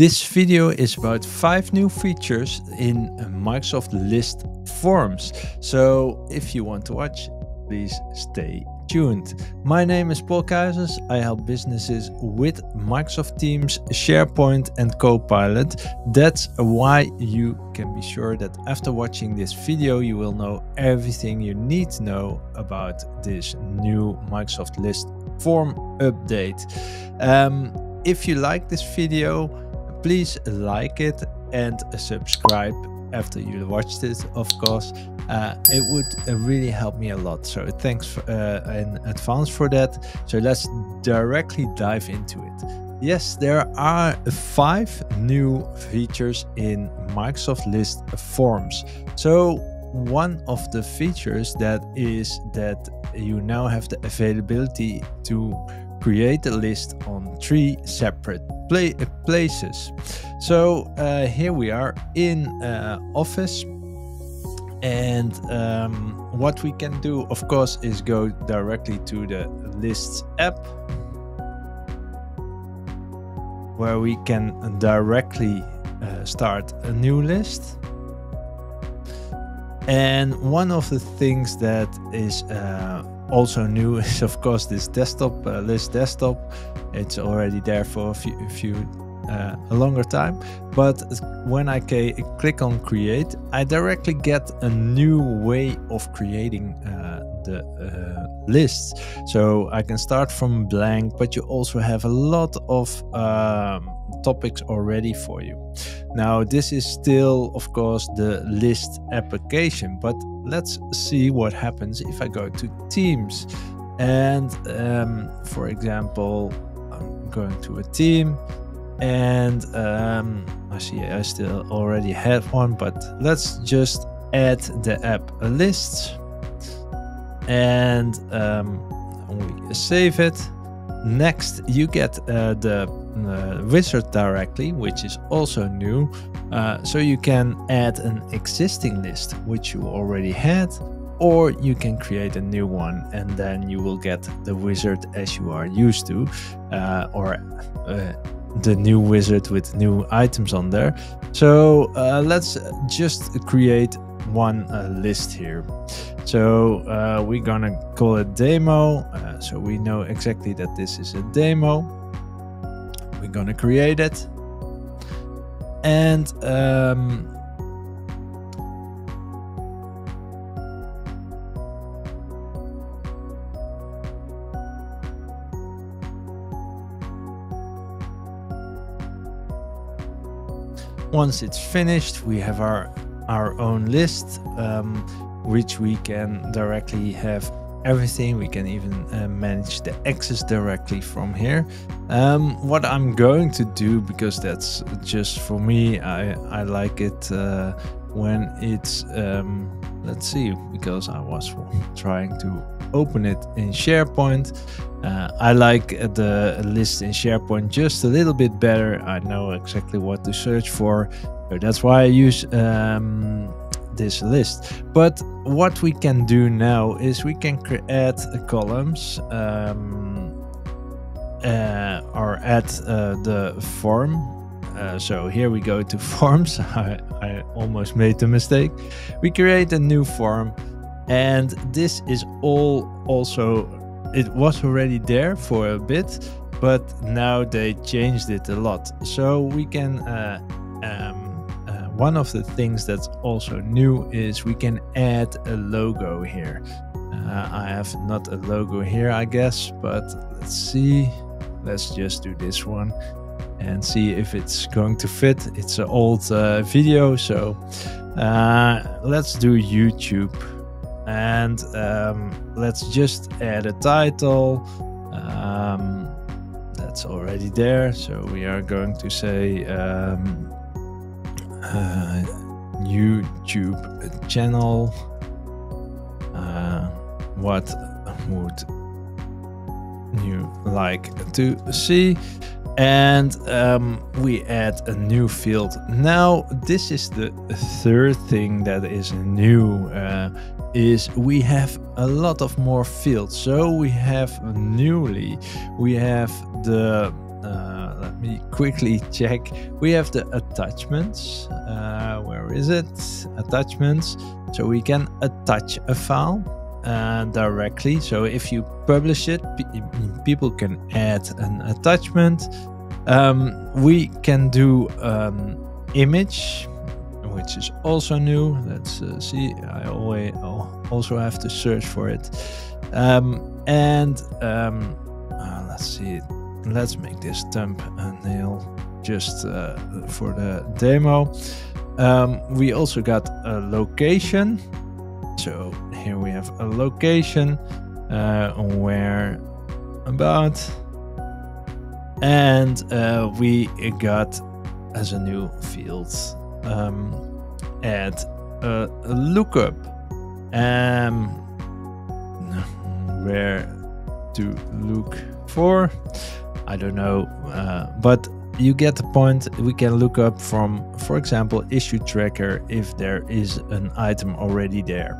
This video is about 5 new features in Microsoft List Forms. So if you want to watch, please stay tuned. My name is Paul Keizers. I help businesses with Microsoft Teams, SharePoint and Copilot. That's why you can be sure that after watching this video, you will know everything you need to know about this new Microsoft List Form update. If you like this video, please like it and subscribe after you watched it, of course. It would really help me a lot, so thanks in advance for that. So let's directly dive into it. Yes, there are 5 new features in Microsoft List Forms. So one of the features that is that you now have the availability to create a list on 3 separate places. So here we are in Office, and what we can do, of course, is go directly to the Lists app, where we can directly start a new list. And one of the things that is also new is, of course, this desktop list desktop. It's already there for a longer time, but when I click on create, I directly get a new way of creating the lists. So I can start from blank, but you also have a lot of topics already for you. Now this is still, of course, the list application, but let's see what happens if I go to Teams. And for example, I'm going to a team, and I see I still already have one, but let's just add the app lists, and we save it. Next, you get the wizard directly, which is also new. So you can add an existing list which you already had, or you can create a new one, and then you will get the wizard as you are used to, or the new wizard with new items on there. So let's just create one list here. So we're gonna call it demo, so we know exactly that this is a demo. We're gonna create it, and once it's finished, we have our own list, which we can directly have everything. We can even manage the access directly from here. What I'm going to do, because that's just for me, I like it when it's let's see, because I was trying to open it in SharePoint. I like the list in SharePoint just a little bit better. I know exactly what to search for, so that's why I use this list. But what we can do now is we can add columns, or add the form. So here we go to forms. I almost made a mistake. We create a new form, and this is all also, it was already there for a bit, but now they changed it a lot. So we can one of the things that's also new is we can add a logo here. I have not a logo here, I guess, but let's see. Let's just do this one and see if it's going to fit. It's an old video, so let's do YouTube, and let's just add a title. That's already there, so we are going to say YouTube channel. What would you like to see? And we add a new field. Now this is the third thing that is new, is we have a lot of more fields. So we have the let me quickly check. We have the attachments. Where is it? Attachments. So we can attach a file directly. So if you publish it, people can add an attachment. We can do image, which is also new. Let's see. I also have to search for it. Let's see. Let's make this thumbnail just for the demo. We also got a location. So here we have a location, where about, and we got as a new field, add a lookup, where to look for, I don't know, but you get the point. We can look up from, for example, issue tracker if there is an item already there.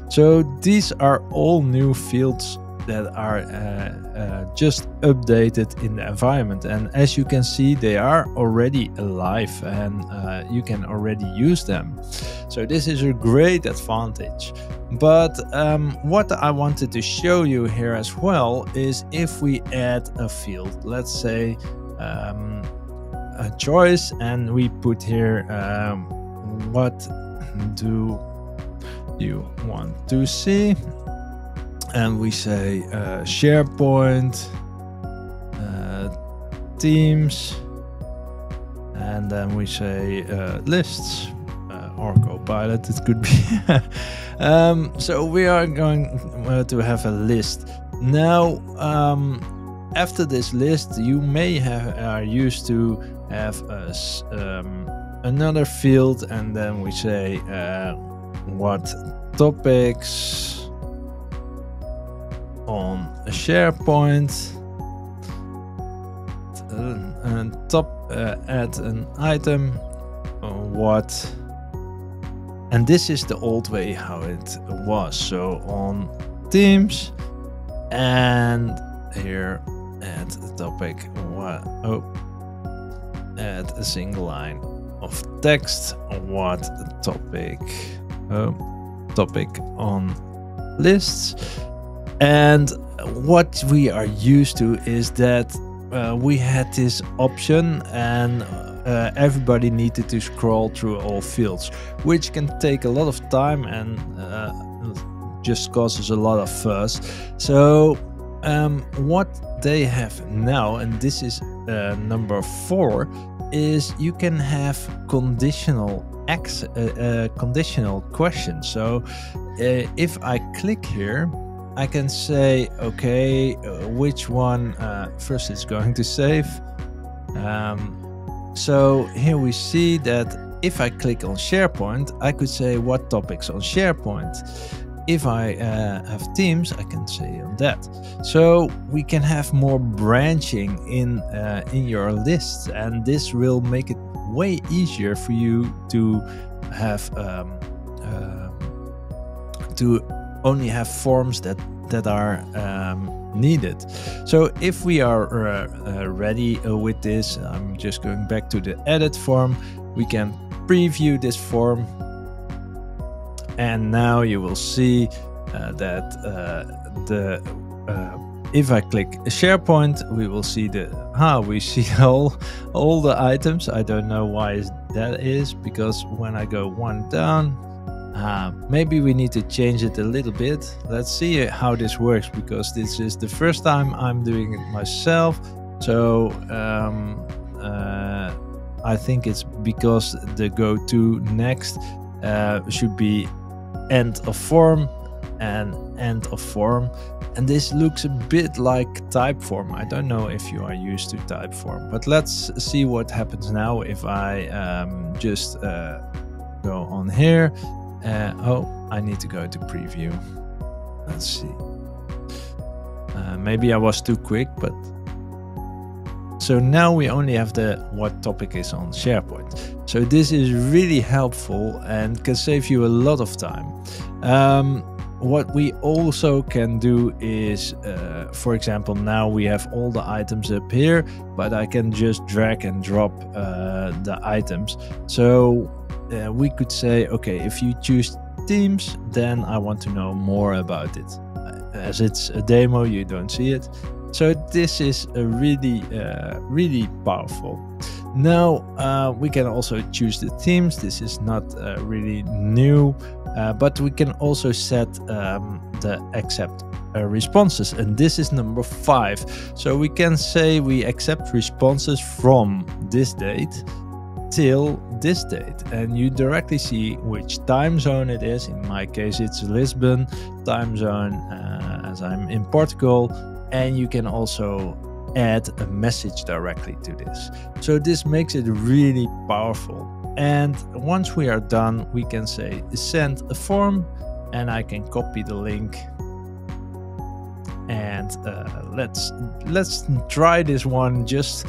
So these are all new fields that are just updated in the environment, and as you can see, they are already alive and you can already use them. So this is a great advantage. But what I wanted to show you here as well is if we add a field, let's say a choice, and we put here what do you want to see, and we say SharePoint, Teams, and then we say lists, or Copilot, it could be. So we are going to have a list. Now, after this list, you may are used to have another field, and then we say what topics on SharePoint, and add an item, what, and this is the old way how it was. So on Teams, and here add a topic, add a single line of text, what topic, topic on lists. And what we are used to is that we had this option, and everybody needed to scroll through all fields, which can take a lot of time and just causes a lot of fuss. So what they have now, and this is number 4, is you can have conditional questions. So if I click here, I can say, okay, which one first it's going to save. So here we see that if I click on SharePoint, I could say what topics on SharePoint. If I have Teams, I can say on that. So we can have more branching in your lists, and this will make it way easier for you to have to only have forms that are needed. So if we are ready with this, I'm just going back to the edit form. We can preview this form, and now you will see that if I click SharePoint, we will see we see all the items. I don't know why that is, because when I go one down, maybe we need to change it a little bit. Let's see how this works, because this is the first time I'm doing it myself. So I think it's because the go to next should be end of form and end of form, and this looks a bit like Typeform. I don't know if you are used to Typeform, but let's see what happens now if I just go on here. I need to go to preview. Let's see. Maybe I was too quick, but so now we only have the what topic is on SharePoint. So this is really helpful and can save you a lot of time. what we also can do is, for example, now we have all the items up here, but I can just drag and drop the items. So we could say, okay, if you choose themes, then I want to know more about it. As it's a demo, you don't see it. So this is a really powerful. Now we can also choose the themes. This is not really new, but we can also set the accept responses, and this is number 5. So we can say we accept responses from this date till this date, and you directly see which time zone it is. In my case, it's Lisbon time zone, as I'm in Portugal, and you can also add a message directly to this. So this makes it really powerful. And once we are done, we can say send a form, and I can copy the link. And let's try this one just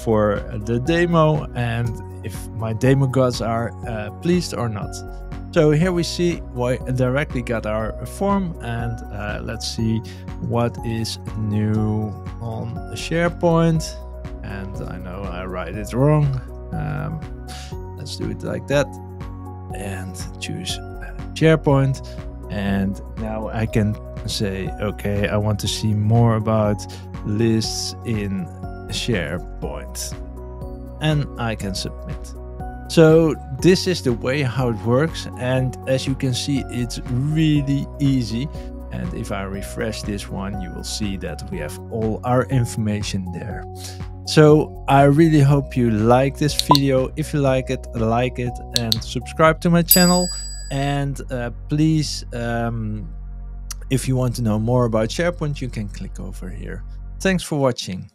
for the demo, and if my demo gods are pleased or not. So here we see we directly got our form, and let's see what is new on SharePoint. And I know I write it wrong. Let's do it like that and choose SharePoint. And now I can say, okay, I want to see more about lists in SharePoint, and I can submit. So this is the way how it works, and as you can see, it's really easy. And if I refresh this one, you will see that we have all our information there. So I really hope you like this video. If you like it, and subscribe to my channel. And please, if you want to know more about SharePoint, you can click over here. Thanks for watching.